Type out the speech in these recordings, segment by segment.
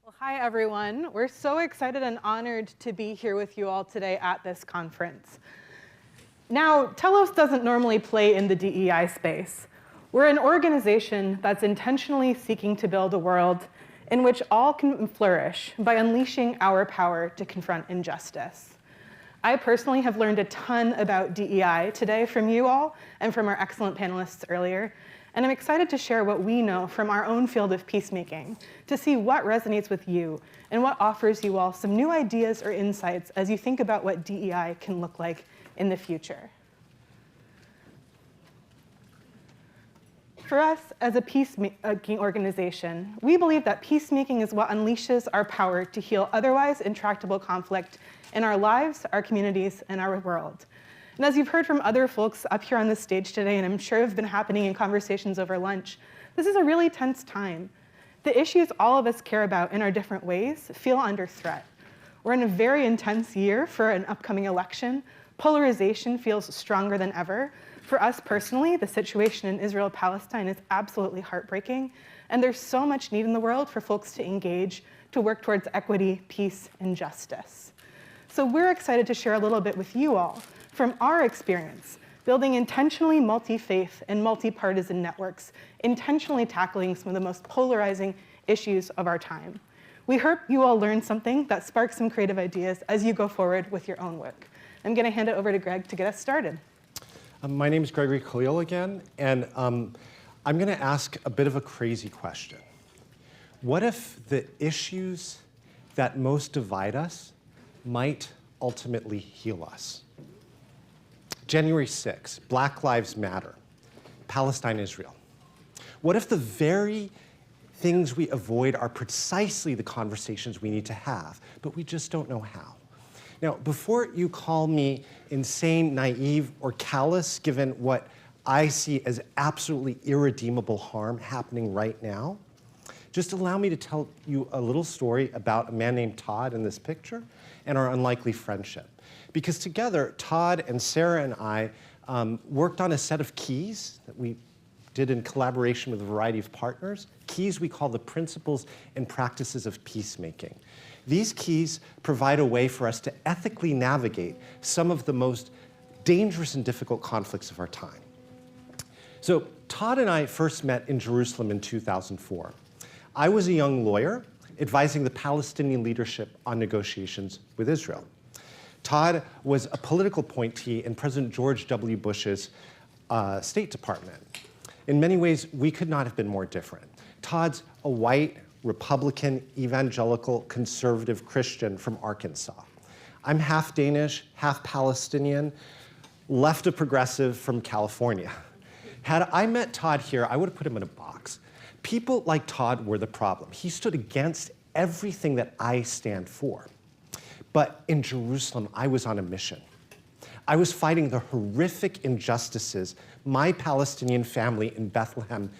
Well, hi, everyone. We're so excited and honored to be here with you all today at this conference. Now, Telos doesn't normally play in the DEI space. We're an organization that's intentionally seeking to build a world in which all can flourish by unleashing our power to confront injustice. I personally have learned a ton about DEI today from you all and from our excellent panelists earlier, and I'm excited to share what we know from our own field of peacemaking to see what resonates with you and what offers you all some new ideas or insights as you think about what DEI can look like in the future. For us, as a peacemaking organization, we believe that peacemaking is what unleashes our power to heal otherwise intractable conflict in our lives, our communities, and our world. And as you've heard from other folks up here on the stage today, and I'm sure have been happening in conversations over lunch, this is a really tense time. The issues all of us care about in our different ways feel under threat. We're in a very intense year for an upcoming election. Polarization feels stronger than ever. For us personally, the situation in Israel-Palestine is absolutely heartbreaking, and there's so much need in the world for folks to engage, to work towards equity, peace, and justice. So we're excited to share a little bit with you all from our experience, building intentionally multi-faith and multi-partisan networks, intentionally tackling some of the most polarizing issues of our time. We hope you all learn something that sparks some creative ideas as you go forward with your own work. I'm going to hand it over to Greg to get us started. My name is Gregory Khalil again, and I'm going to ask a bit of a crazy question. What if the issues that most divide us might ultimately heal us? January 6th, Black Lives Matter, Palestine, Israel. What if the very things we avoid are precisely the conversations we need to have, but we just don't know how? Now, before you call me insane, naive, or callous, given what I see as absolutely irredeemable harm happening right now, just allow me to tell you a little story about a man named Todd in this picture and our unlikely friendship. Because together, Todd and Sarah and I worked on a set of keys that we did in collaboration with a variety of partners, keys we call the principles and practices of peacemaking. These keys provide a way for us to ethically navigate some of the most dangerous and difficult conflicts of our time. So Todd and I first met in Jerusalem in 2004. I was a young lawyer advising the Palestinian leadership on negotiations with Israel. Todd was a political appointee in President George W. Bush's State Department. In many ways, we could not have been more different. Todd's a white, Republican, evangelical, conservative Christian from Arkansas. I'm half Danish, half Palestinian, left of progressive from California. Had I met Todd here, I would have put him in a box. People like Todd were the problem. He stood against everything that I stand for. But in Jerusalem, I was on a mission. I was fighting the horrific injustices my Palestinian family in Bethlehem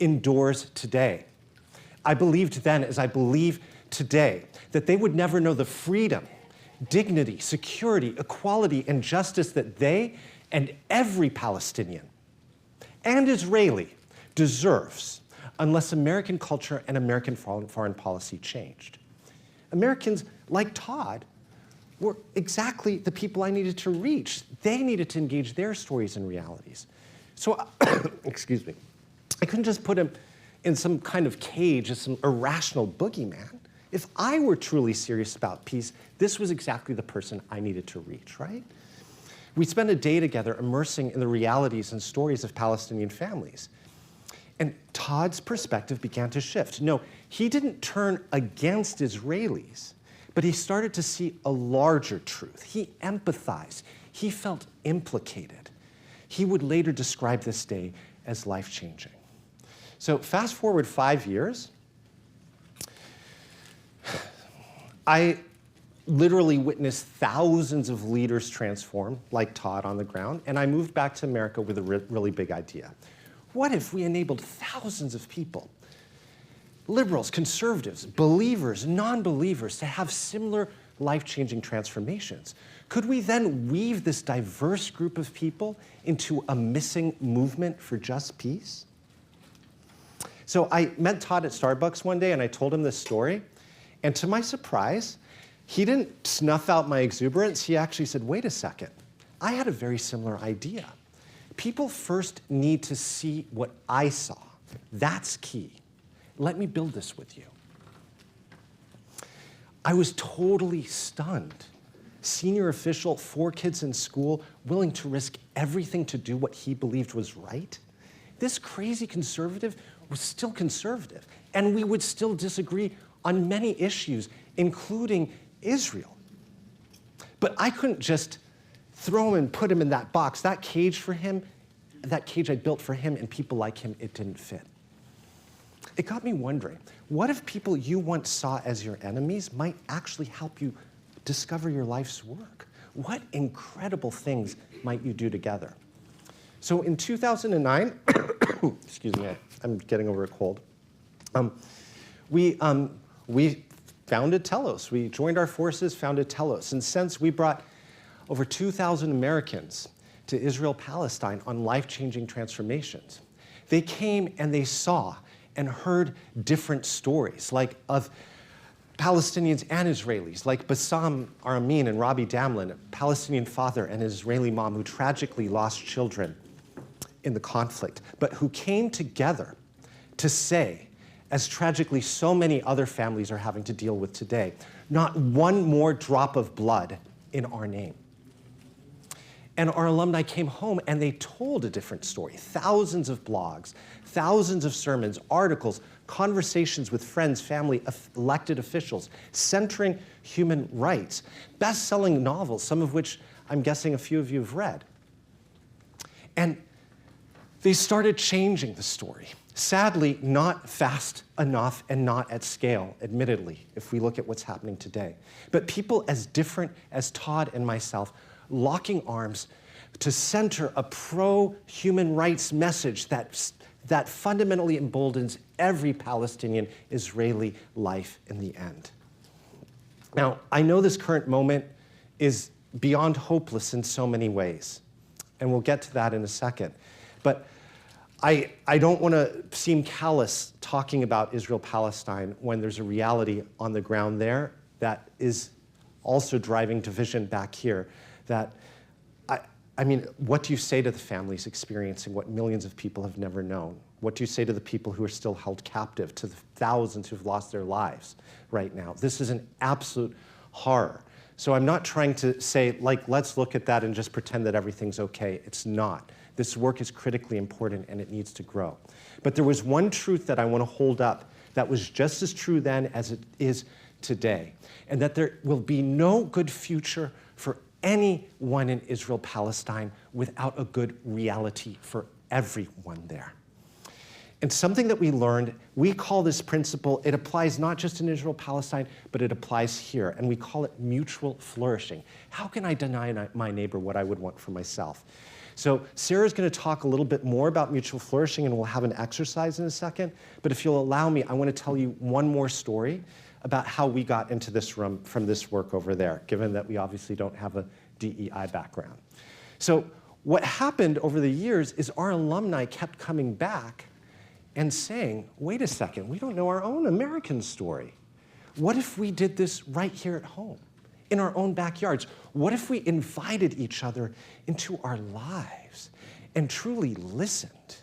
endures today. I believed then, as I believe today, that they would never know the freedom, dignity, security, equality, and justice that they and every Palestinian and Israeli deserves unless American culture and American foreign policy changed. Americans like Todd were exactly the people I needed to reach. They needed to engage their stories and realities. So, excuse me, I couldn't just put him in some kind of cage as some irrational boogeyman. If I were truly serious about peace, this was exactly the person I needed to reach, right? We spent a day together immersing in the realities and stories of Palestinian families. And Todd's perspective began to shift. No, he didn't turn against Israelis, but he started to see a larger truth. He empathized. He felt implicated. He would later describe this day as life-changing. So fast forward 5 years, I literally witnessed thousands of leaders transform, like Todd on the ground, and I moved back to America with a really big idea. What if we enabled thousands of people, liberals, conservatives, believers, non-believers, to have similar life-changing transformations? Could we then weave this diverse group of people into a missing movement for just peace? So I met Todd at Starbucks one day, and I told him this story. And to my surprise, he didn't snuff out my exuberance. He actually said, wait a second, I had a very similar idea. People first need to see what I saw. That's key. Let me build this with you. I was totally stunned. Senior official, 4 kids in school, willing to risk everything to do what he believed was right. This crazy conservative was still conservative, and we would still disagree on many issues, including Israel. But I couldn't just throw him and put him in that box. That cage for him, that cage I built for him and people like him, it didn't fit. It got me wondering, what if people you once saw as your enemies might actually help you discover your life's work? What incredible things might you do together? So in 2009, excuse me, I'm getting over a cold. We founded Telos. We joined our forces, founded Telos. And since we brought over 2,000 Americans to Israel-Palestine on life-changing transformations. They came and they saw and heard different stories, like of Palestinians and Israelis, like Bassam Aramin and Robbie Damlin, a Palestinian father and an Israeli mom who tragically lost children in the conflict, but who came together to say, as tragically so many other families are having to deal with today, not one more drop of blood in our name. And our alumni came home and they told a different story. Thousands of blogs, thousands of sermons, articles, conversations with friends, family, elected officials, centering human rights, best-selling novels, some of which I'm guessing a few of you have read. And they started changing the story. Sadly, not fast enough and not at scale, admittedly, if we look at what's happening today. But people as different as Todd and myself, locking arms to center a pro-human rights message that fundamentally emboldens every Palestinian Israeli life in the end. Now, I know this current moment is beyond hopeless in so many ways, and we'll get to that in a second. But I don't want to seem callous talking about Israel-Palestine when there's a reality on the ground there that is also driving division back here. That, I mean, what do you say to the families experiencing what millions of people have never known? What do you say to the people who are still held captive, to the thousands who've lost their lives right now? This is an absolute horror. So I'm not trying to say, like, let's look at that and just pretend that everything's okay. It's not. This work is critically important and it needs to grow. But there was one truth that I want to hold up that was just as true then as it is today, and that there will be no good future for anyone in Israel-Palestine without a good reality for everyone there. And something that we learned, we call this principle, it applies not just in Israel-Palestine, but it applies here, and we call it mutual flourishing. How can I deny my neighbor what I would want for myself? So Sarah's going to talk a little bit more about mutual flourishing, and we'll have an exercise in a second. But if you'll allow me, I want to tell you one more story about how we got into this room from this work over there, given that we obviously don't have a DEI background. So what happened over the years is our alumni kept coming back and saying, wait a second, we don't know our own American story. What if we did this right here at home, in our own backyards? What if we invited each other into our lives and truly listened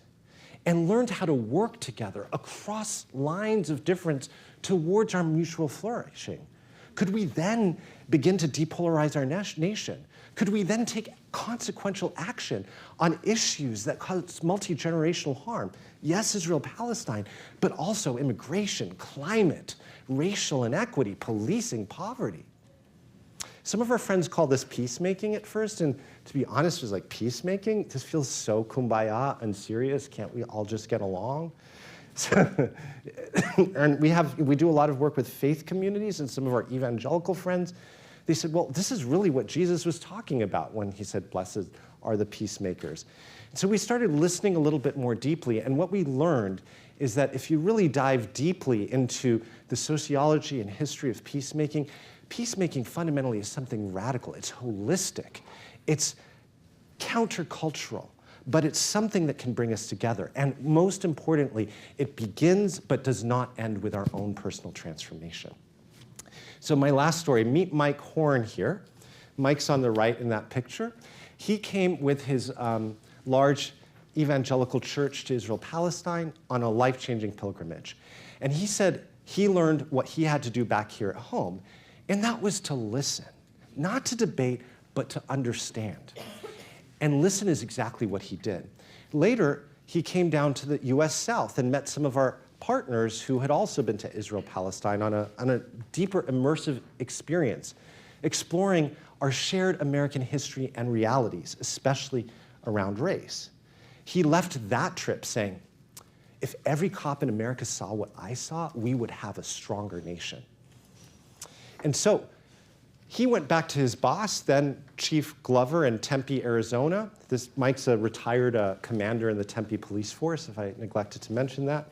and learned how to work together across lines of difference towards our mutual flourishing? Could we then begin to depolarize our nation? Could we then take consequential action on issues that cause multi-generational harm? Yes, Israel-Palestine, but also immigration, climate, racial inequity, policing, poverty. Some of our friends call this peacemaking at first, and to be honest, it was like, peacemaking? This feels so kumbaya and serious. Can't we all just get along? And we do a lot of work with faith communities and some of our evangelical friends. They said, well, this is really what Jesus was talking about when he said, blessed are the peacemakers. So we started listening a little bit more deeply, and what we learned is that if you really dive deeply into the sociology and history of peacemaking, peacemaking fundamentally is something radical. It's holistic. It's countercultural, but it's something that can bring us together. And most importantly, it begins but does not end with our own personal transformation. So my last story, meet Mike Horn here. Mike's on the right in that picture. He came with his large evangelical church to Israel-Palestine on a life-changing pilgrimage. And he said he learned what he had to do back here at home, and that was to listen, not to debate, but to understand. And listen is exactly what he did. Later, he came down to the US South and met some of our partners who had also been to Israel-Palestine on a deeper immersive experience, exploring our shared American history and realities, especially around race. He left that trip saying, if every cop in America saw what I saw, we would have a stronger nation. And so he went back to his boss, then Chief Glover in Tempe, Arizona. Mike's a retired commander in the Tempe police force, if I neglected to mention that.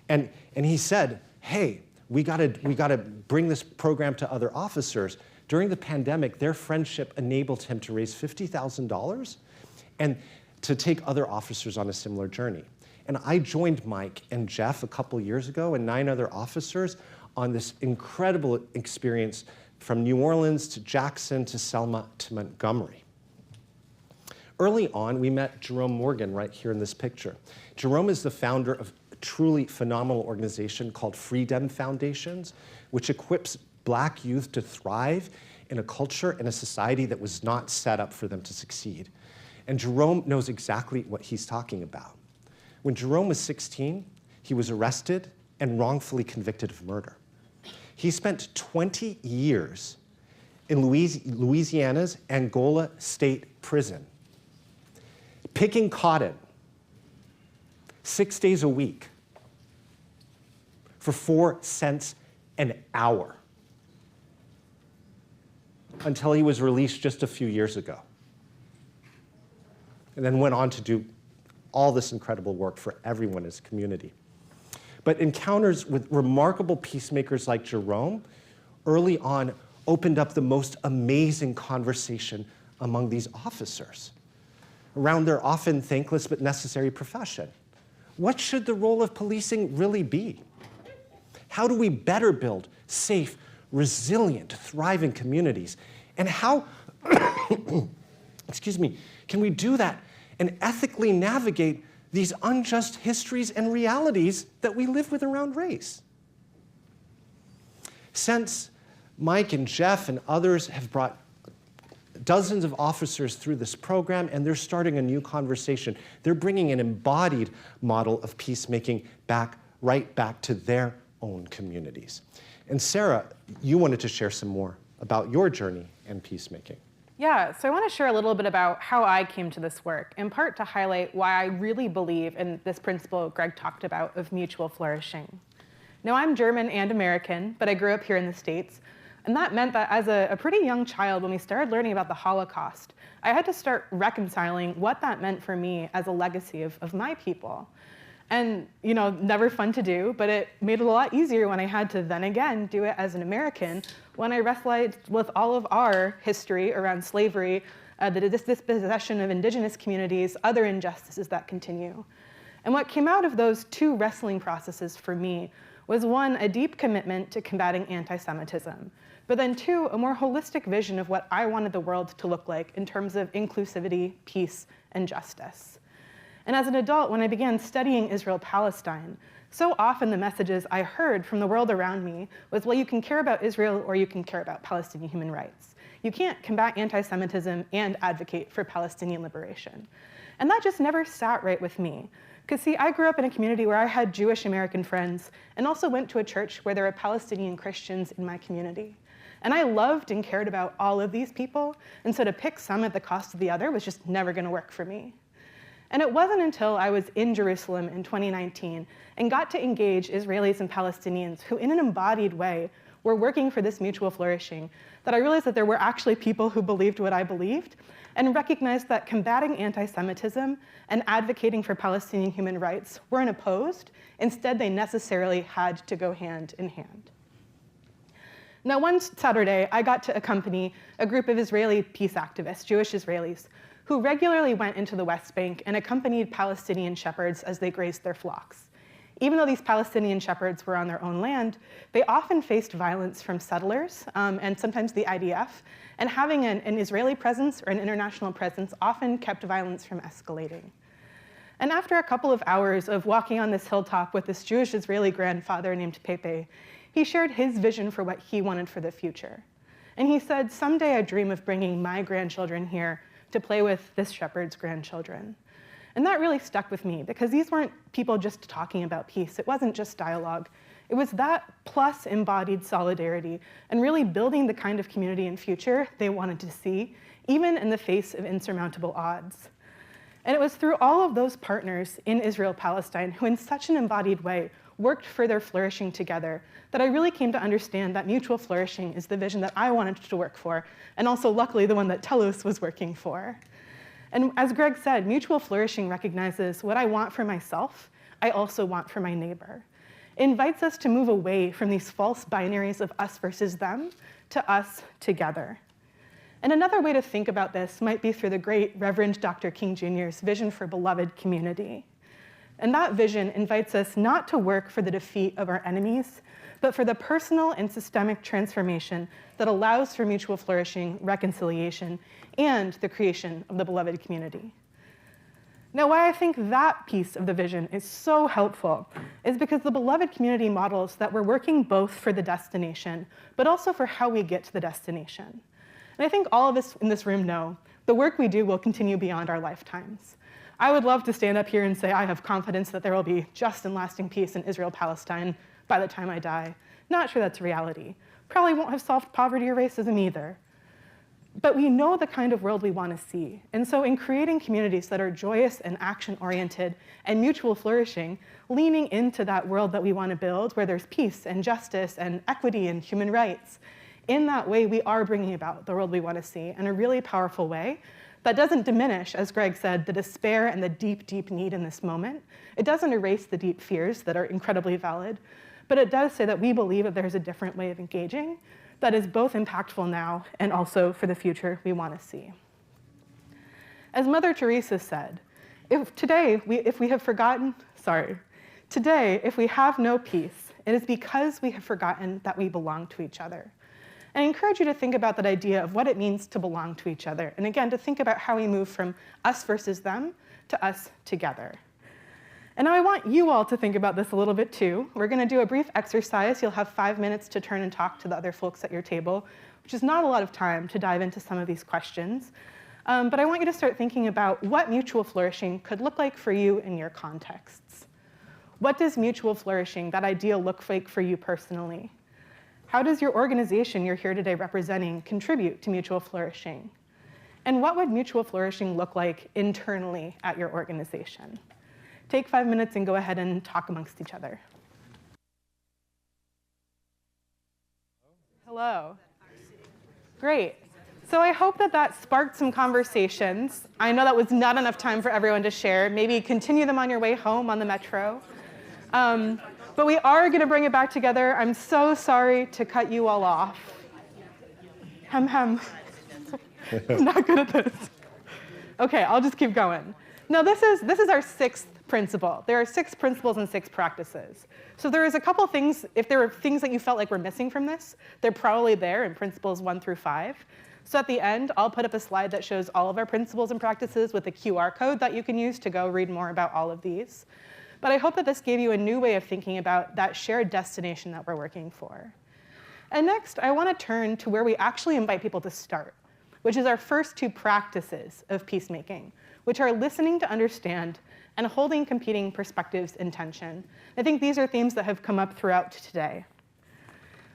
And he said, hey, we gotta bring this program to other officers. During the pandemic, their friendship enabled him to raise $50,000 and to take other officers on a similar journey. And I joined Mike and Jeff a couple years ago and 9 other officers on this incredible experience from New Orleans to Jackson to Selma to Montgomery. Early on, we met Jerome Morgan right here in this picture. Jerome is the founder of a truly phenomenal organization called Freedom Foundations, which equips Black youth to thrive in a culture and a society that was not set up for them to succeed. And Jerome knows exactly what he's talking about. When Jerome was 16, he was arrested and wrongfully convicted of murder. He spent 20 years in Louisiana's Angola State Prison, picking cotton 6 days a week for 4 cents an hour until he was released just a few years ago. And then went on to do all this incredible work for everyone in his community. But encounters with remarkable peacemakers like Jerome early on opened up the most amazing conversation among these officers around their often thankless but necessary profession. What should the role of policing really be? How do we better build safe, resilient, thriving communities? And how, excuse me, can we do that and ethically navigate these unjust histories and realities that we live with around race? Since Mike and Jeff and others have brought dozens of officers through this program, and they're starting a new conversation. They're bringing an embodied model of peacemaking right back to their own communities. And Sarah, you wanted to share some more about your journey in peacemaking. Yeah, so I want to share a little bit about how I came to this work, in part to highlight why I really believe in this principle Greg talked about of mutual flourishing. Now, I'm German and American, but I grew up here in the States, and that meant that as a pretty young child, when we started learning about the Holocaust, I had to start reconciling what that meant for me as a legacy of my people. And, you know, never fun to do, but it made it a lot easier when I had to then again do it as an American, when I wrestled with all of our history around slavery, the dispossession of indigenous communities, other injustices that continue. And what came out of those two wrestling processes for me was, one, a deep commitment to combating anti-Semitism, but then two, a more holistic vision of what I wanted the world to look like in terms of inclusivity, peace, and justice. And as an adult, when I began studying Israel-Palestine, so often the messages I heard from the world around me was, well, you can care about Israel or you can care about Palestinian human rights. You can't combat anti-Semitism and advocate for Palestinian liberation. And that just never sat right with me. Because see, I grew up in a community where I had Jewish American friends and also went to a church where there were Palestinian Christians in my community. And I loved and cared about all of these people, and so to pick some at the cost of the other was just never gonna work for me. And it wasn't until I was in Jerusalem in 2019 and got to engage Israelis and Palestinians who, in an embodied way, were working for this mutual flourishing that I realized that there were actually people who believed what I believed, and recognized that combating anti-Semitism and advocating for Palestinian human rights weren't opposed. Instead, they necessarily had to go hand in hand. Now, one Saturday, I got to accompany a group of Israeli peace activists, Jewish Israelis, who regularly went into the West Bank and accompanied Palestinian shepherds as they grazed their flocks. Even though these Palestinian shepherds were on their own land, they often faced violence from settlers and sometimes the IDF, and having an Israeli presence or an international presence often kept violence from escalating. And after a couple of hours of walking on this hilltop with this Jewish Israeli grandfather named Pepe, he shared his vision for what he wanted for the future. And he said, "Someday I dream of bringing my grandchildren here to play with this shepherd's grandchildren." And that really stuck with me because these weren't people just talking about peace. It wasn't just dialogue. It was that plus embodied solidarity and really building the kind of community and future they wanted to see, even in the face of insurmountable odds. And it was through all of those partners in Israel-Palestine who in such an embodied way worked for their flourishing together that I really came to understand that mutual flourishing is the vision that I wanted to work for, and also luckily the one that Telos was working for. And as Greg said, mutual flourishing recognizes what I want for myself, I also want for my neighbor. It invites us to move away from these false binaries of us versus them to us together. And another way to think about this might be through the great Reverend Dr. King Jr.'s vision for beloved community. And that vision invites us not to work for the defeat of our enemies, but for the personal and systemic transformation that allows for mutual flourishing, reconciliation, and the creation of the beloved community. Now, why I think that piece of the vision is so helpful is because the beloved community models that we're working both for the destination, but also for how we get to the destination. And I think all of us in this room know the work we do will continue beyond our lifetimes. I would love to stand up here and say I have confidence that there will be just and lasting peace in Israel-Palestine by the time I die. Not sure that's reality. Probably won't have solved poverty or racism either. But we know the kind of world we want to see. And so in creating communities that are joyous and action-oriented and mutual flourishing, leaning into that world that we want to build where there's peace and justice and equity and human rights, in that way we are bringing about the world we want to see in a really powerful way that doesn't diminish, as Greg said, the despair and the deep, deep need in this moment. It doesn't erase the deep fears that are incredibly valid, but it does say that we believe that there's a different way of engaging that is both impactful now and also for the future we want to see. As Mother Teresa said, today, if we have no peace, it is because we have forgotten that we belong to each other. And I encourage you to think about that idea of what it means to belong to each other. And again, to think about how we move from us versus them to us together. And now I want you all to think about this a little bit too. We're going to do a brief exercise. You'll have 5 minutes to turn and talk to the other folks at your table, which is not a lot of time to dive into some of these questions. But I want you to start thinking about what mutual flourishing could look like for you in your contexts. What does mutual flourishing, that ideal, look like for you personally? How does your organization you're here today representing contribute to mutual flourishing? And what would mutual flourishing look like internally at your organization? Take 5 minutes and go ahead and talk amongst each other. Hello. Great. So I hope that sparked some conversations. I know that was not enough time for everyone to share. Maybe continue them on your way home on the metro. But we are going to bring it back together. I'm so sorry to cut you all off. I'm not good at this. OK, I'll just keep going. Now, this is our 6th principle. There are 6 principles and 6 practices. So there is a couple things, if there were things that you felt like were missing from this, they're probably there in principles 1 through 5. So at the end, I'll put up a slide that shows all of our principles and practices with a QR code that you can use to go read more about all of these. But I hope that this gave you a new way of thinking about that shared destination that we're working for. And next, I want to turn to where we actually invite people to start, which is our first 2 practices of peacemaking, which are listening to understand and holding competing perspectives in tension. I think these are themes that have come up throughout today.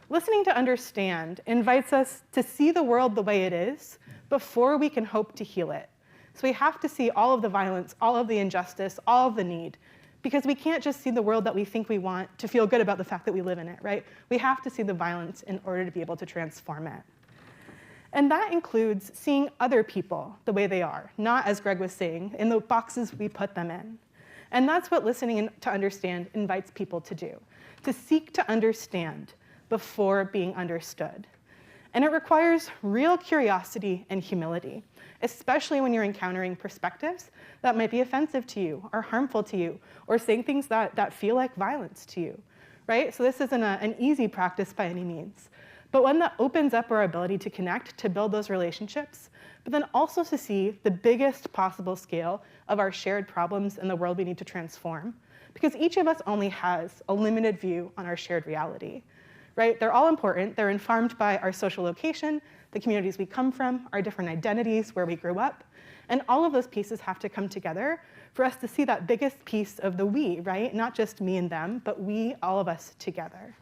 Listening to understand invites us to see the world the way it is before we can hope to heal it. So we have to see all of the violence, all of the injustice, all of the need, because we can't just see the world that we think we want to feel good about the fact that we live in it, right? We have to see the violence in order to be able to transform it. And that includes seeing other people the way they are, not, as Greg was saying, in the boxes we put them in. And that's what listening to understand invites people to do, to seek to understand before being understood. And it requires real curiosity and humility. especially when you're encountering perspectives that might be offensive to you or harmful to you, or saying things that feel like violence to you, right? So this isn't an easy practice by any means, but one that opens up our ability to connect, to build those relationships, but then also to see the biggest possible scale of our shared problems in the world we need to transform, because each of us only has a limited view on our shared reality, right? They're all important. They're informed by our social location, the communities we come from, our different identities, where we grew up, and all of those pieces have to come together for us to see that biggest piece of the we, right? Not just me and them, but we, all of us together.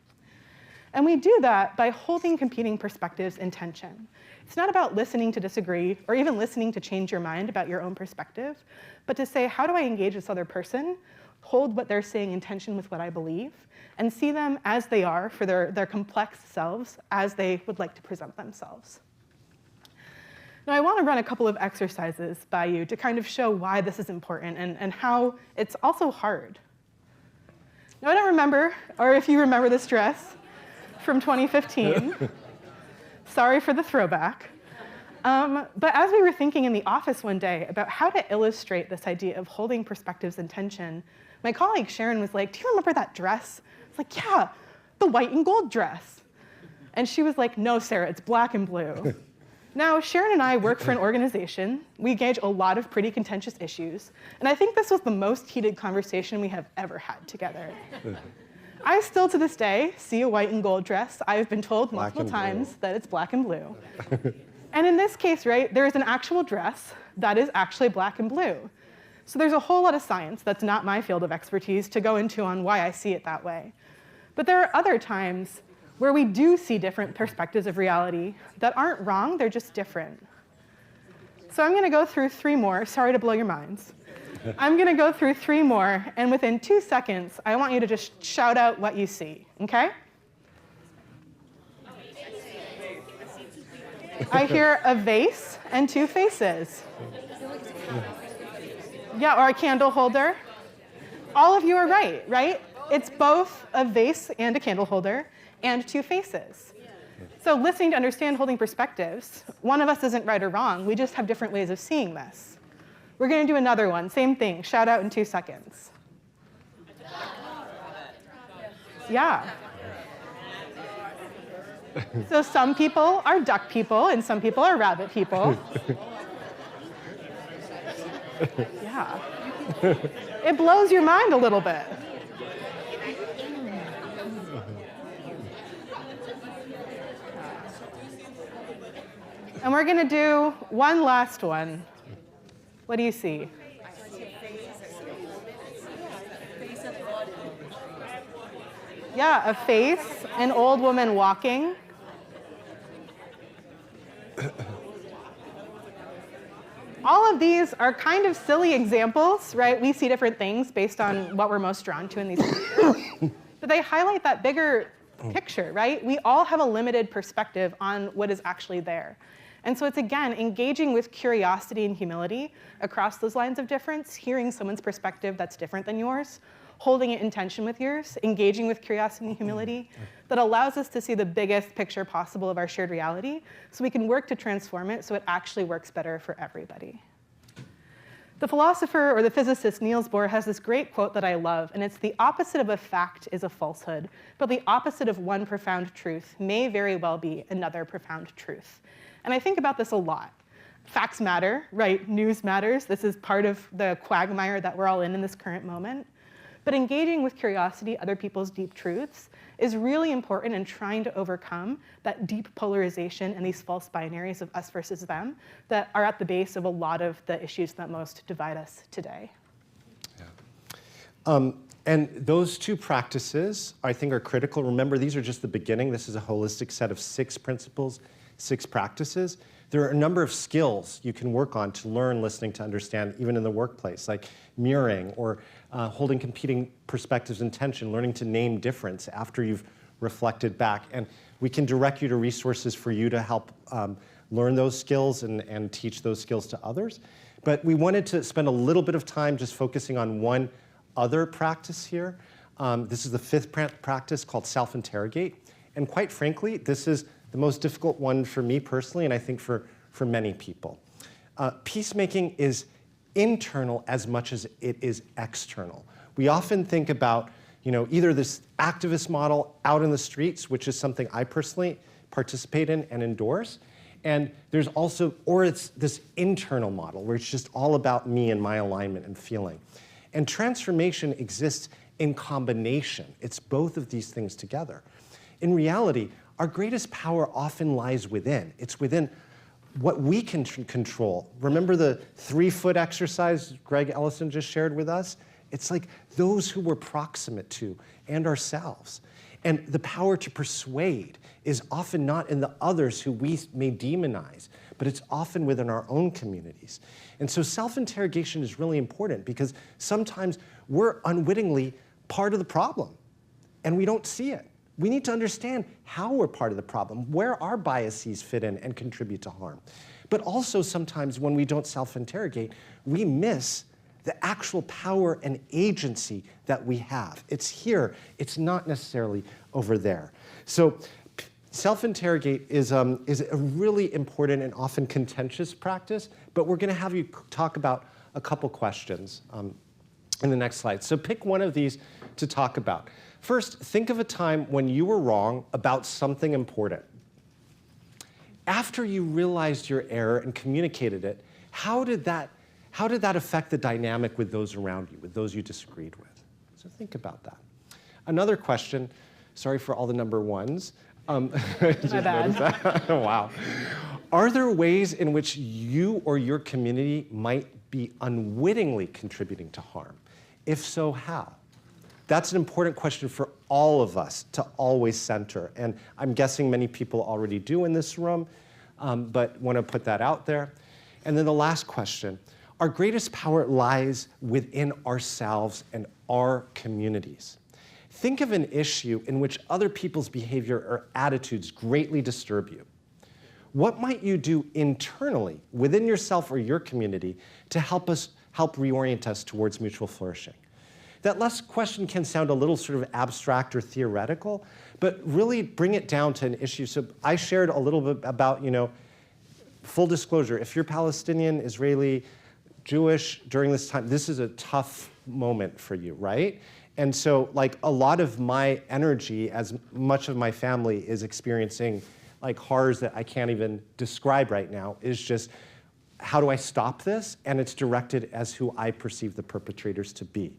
And we do that by holding competing perspectives in tension. It's not about listening to disagree or even listening to change your mind about your own perspective, but to say, how do I engage this other person, hold what they're saying in tension with what I believe, and see them as they are for their complex selves as they would like to present themselves. Now, I want to run a couple of exercises by you to kind of show why this is important and how it's also hard. Now, I don't remember, or if you remember this dress from 2015. Sorry for the throwback. But as we were thinking in the office one day about how to illustrate this idea of holding perspectives in tension, my colleague Sharon was like, do you remember that dress? I was like, yeah, the white and gold dress. And she was like, no, Sarah, it's black and blue. Now, Sharon and I work for an organization. We engage a lot of pretty contentious issues. And I think this was the most heated conversation we have ever had together. I still, to this day, see a white and gold dress. I've been told multiple times that it's black and blue. And in this case, right, there is an actual dress that is actually black and blue. So there's a whole lot of science that's not my field of expertise to go into on why I see it that way. But there are other times where we do see different perspectives of reality that aren't wrong, they're just different. So I'm going to go through 3 more. Sorry to blow your minds. I'm going to go through 3 more, and within 2 seconds, I want you to just shout out what you see, okay? I hear a vase and 2 faces. Yeah, or a candle holder. All of you are right, right? It's both a vase and a candle holder and 2 faces. So listening to understand holding perspectives, one of us isn't right or wrong. We just have different ways of seeing this. We're going to do another one. Same thing. Shout out in 2 seconds. Yeah. So some people are duck people, and some people are rabbit people. Yeah. It blows your mind a little bit. And we're going to do one last one. What do you see? Yeah, a face, an old woman walking. All of these are kind of silly examples, right? We see different things based on what we're most drawn to in these pictures. But they highlight that bigger picture, right? We all have a limited perspective on what is actually there. And so it's, again, engaging with curiosity and humility across those lines of difference, hearing someone's perspective that's different than yours, holding it in tension with yours, engaging with curiosity and humility, that allows us to see the biggest picture possible of our shared reality so we can work to transform it so it actually works better for everybody. The philosopher or the physicist Niels Bohr has this great quote that I love, and it's, the opposite of a fact is a falsehood, but the opposite of one profound truth may very well be another profound truth. And I think about this a lot. Facts matter, right? News matters. This is part of the quagmire that we're all in this current moment. But engaging with curiosity, other people's deep truths, is really important in trying to overcome that deep polarization and these false binaries of us versus them that are at the base of a lot of the issues that most divide us today. Yeah. And those 2 practices, I think, are critical. Remember, these are just the beginning. This is a holistic set of 6 principles, 6 practices. There are a number of skills you can work on to learn listening to understand, even in the workplace, like mirroring or holding competing perspectives in tension, learning to name difference after you've reflected back. And we can direct you to resources for you to help learn those skills and teach those skills to others. But we wanted to spend a little bit of time just focusing on one other practice here. This is the 5th practice called self-interrogate. And quite frankly, this is the most difficult one for me personally, and I think for many people. Peacemaking is internal as much as it is external. We often think about, either this activist model out in the streets, which is something I personally participate in and endorse, and there's also, or it's this internal model where it's just all about me and my alignment and feeling. And transformation exists in combination. It's both of these things together. In reality, our greatest power often lies within. It's within what we can control. Remember the 3-foot exercise Greg Ellison just shared with us? It's like those who we're proximate to and ourselves. And the power to persuade is often not in the others who we may demonize, but it's often within our own communities. And so self-interrogation is really important because sometimes we're unwittingly part of the problem and we don't see it. We need to understand how we're part of the problem, where our biases fit in and contribute to harm. But also sometimes when we don't self-interrogate, we miss the actual power and agency that we have. It's here, it's not necessarily over there. So self-interrogate is a really important and often contentious practice, but we're gonna have you talk about a couple questions in the next slide. So pick one of these to talk about. First, think of a time when you were wrong about something important. After you realized your error and communicated it, how did that affect the dynamic with those around you, with those you disagreed with? So think about that. Another question, sorry for all the number ones. My bad. Wow. Are there ways in which you or your community might be unwittingly contributing to harm? If so, how? That's an important question for all of us to always center. And I'm guessing many people already do in this room, but want to put that out there. And then the last question, our greatest power lies within ourselves and our communities. Think of an issue in which other people's behavior or attitudes greatly disturb you. What might you do internally within yourself or your community to help reorient us towards mutual flourishing? That last question can sound a little sort of abstract or theoretical, but really bring it down to an issue. So I shared a little bit about, full disclosure, if you're Palestinian, Israeli, Jewish during this time, this is a tough moment for you, right? And so like a lot of my energy, as much of my family is experiencing like horrors that I can't even describe right now, is just, how do I stop this? And it's directed as who I perceive the perpetrators to be.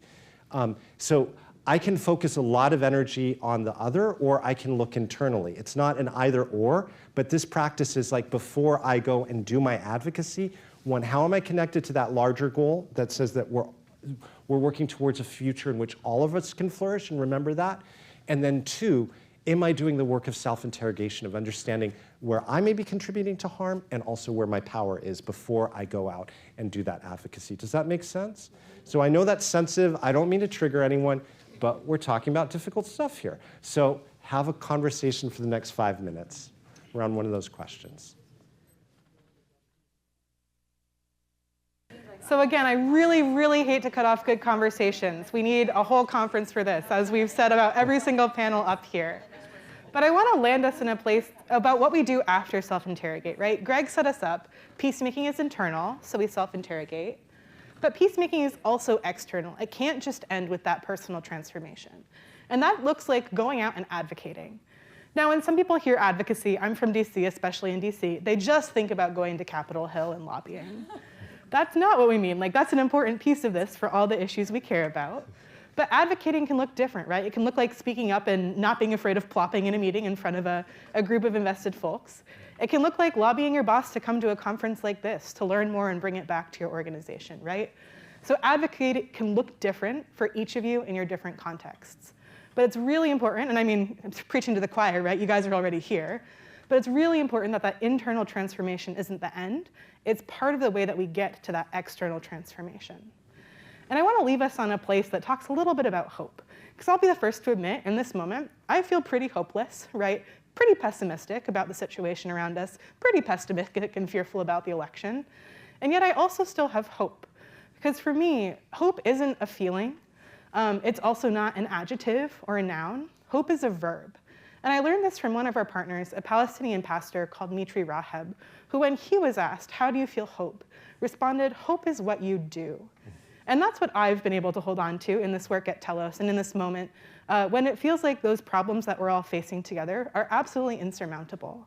So I can focus a lot of energy on the other, or I can look internally. It's not an either or, but this practice is like before I go and do my advocacy, one, how am I connected to that larger goal that says that we're working towards a future in which all of us can flourish, and remember that? And then two, am I doing the work of self-interrogation, of understanding where I may be contributing to harm and also where my power is before I go out and do that advocacy? Does that make sense? So I know that's sensitive. I don't mean to trigger anyone, but we're talking about difficult stuff here. So have a conversation for the next 5 minutes around one of those questions. So again, I really, really hate to cut off good conversations. We need a whole conference for this, as we've said about every single panel up here. But I want to land us in a place about what we do after self-interrogate, right? Greg set us up. Peacemaking is internal, so we self-interrogate. But peacemaking is also external. It can't just end with that personal transformation. And that looks like going out and advocating. Now, when some people hear advocacy, I'm from DC, especially in DC, they just think about going to Capitol Hill and lobbying. That's not what we mean. Like, that's an important piece of this for all the issues we care about. But advocating can look different, right? It can look like speaking up and not being afraid of plopping in a meeting in front of a group of invested folks. It can look like lobbying your boss to come to a conference like this, to learn more and bring it back to your organization, right? So advocate can look different for each of you in your different contexts. But it's really important, and I mean, I'm preaching to the choir, right? You guys are already here. But it's really important that that internal transformation isn't the end. It's part of the way that we get to that external transformation. And I want to leave us on a place that talks a little bit about hope. Because I'll be the first to admit, in this moment, I feel pretty hopeless, right? Pretty pessimistic about the situation around us, pretty pessimistic and fearful about the election. And yet I also still have hope. Because for me, hope isn't a feeling. It's also not an adjective or a noun. Hope is a verb. And I learned this from one of our partners, a Palestinian pastor called Mitri Raheb, who when he was asked, how do you feel hope, responded, hope is what you do. And that's what I've been able to hold on to in this work at Telos and in this moment, when it feels like those problems that we're all facing together are absolutely insurmountable.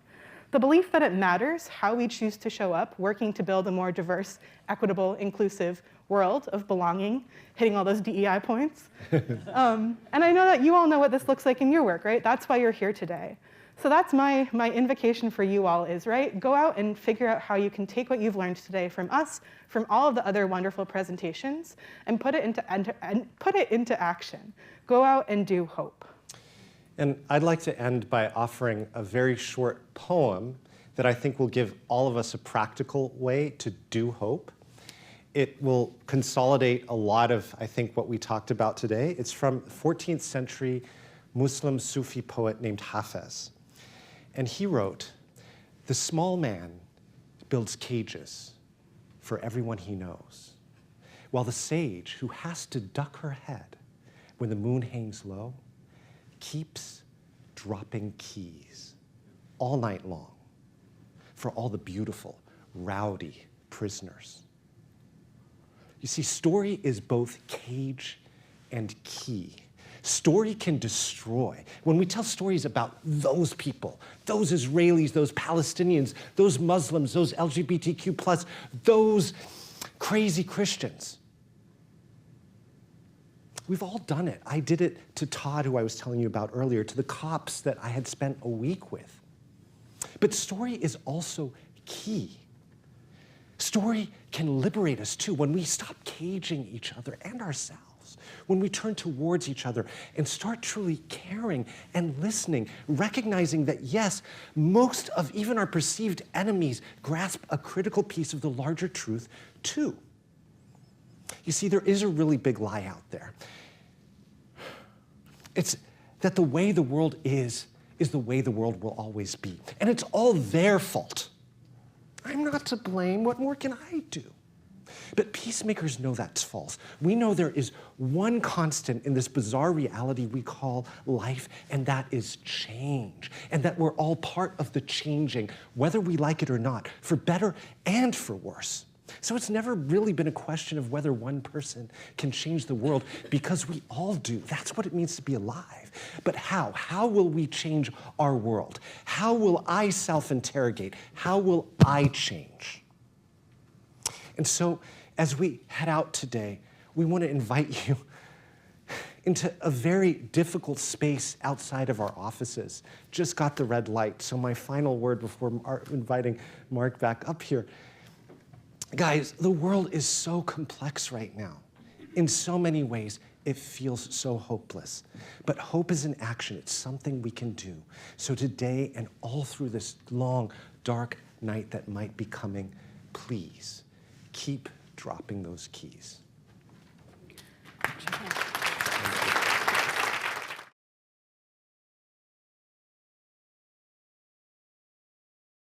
The belief that it matters how we choose to show up, working to build a more diverse, equitable, inclusive world of belonging, hitting all those DEI points. And I know that you all know what this looks like in your work, right? That's why you're here today. So that's my invocation for you all is, right? Go out and figure out how you can take what you've learned today from us, from all of the other wonderful presentations, and put it into action. Go out and do hope. And I'd like to end by offering a very short poem that I think will give all of us a practical way to do hope. It will consolidate a lot of, I think, what we talked about today. It's from 14th century Muslim Sufi poet named Hafez. And he wrote, "The small man builds cages for everyone he knows, while the sage who has to duck her head when the moon hangs low keeps dropping keys all night long for all the beautiful, rowdy prisoners." You see, story is both cage and key. Story can destroy. When we tell stories about those people, those Israelis, those Palestinians, those Muslims, those LGBTQ+, those crazy Christians, we've all done it. I did it to Todd, who I was telling you about earlier, to the cops that I had spent a week with. But story is also key. Story can liberate us too when we stop caging each other and ourselves, when we turn towards each other and start truly caring and listening, recognizing that yes, most of even our perceived enemies grasp a critical piece of the larger truth too. You see, there is a really big lie out there. It's that the way the world is the way the world will always be. And it's all their fault. I'm not to blame. What more can I do? But peacemakers know that's false. We know there is one constant in this bizarre reality we call life, and that is change. And that we're all part of the changing, whether we like it or not, for better and for worse. So it's never really been a question of whether one person can change the world, because we all do. That's what it means to be alive. But how? How will we change our world? How will I self-interrogate? How will I change? And so as we head out today, we want to invite you into a very difficult space outside of our offices. Just got the red light, so my final word before inviting Mark back up here. Guys, the world is so complex right now. In so many ways, it feels so hopeless. But hope is an action. It's something we can do. So today and all through this long, dark night that might be coming, please keep dropping those keys.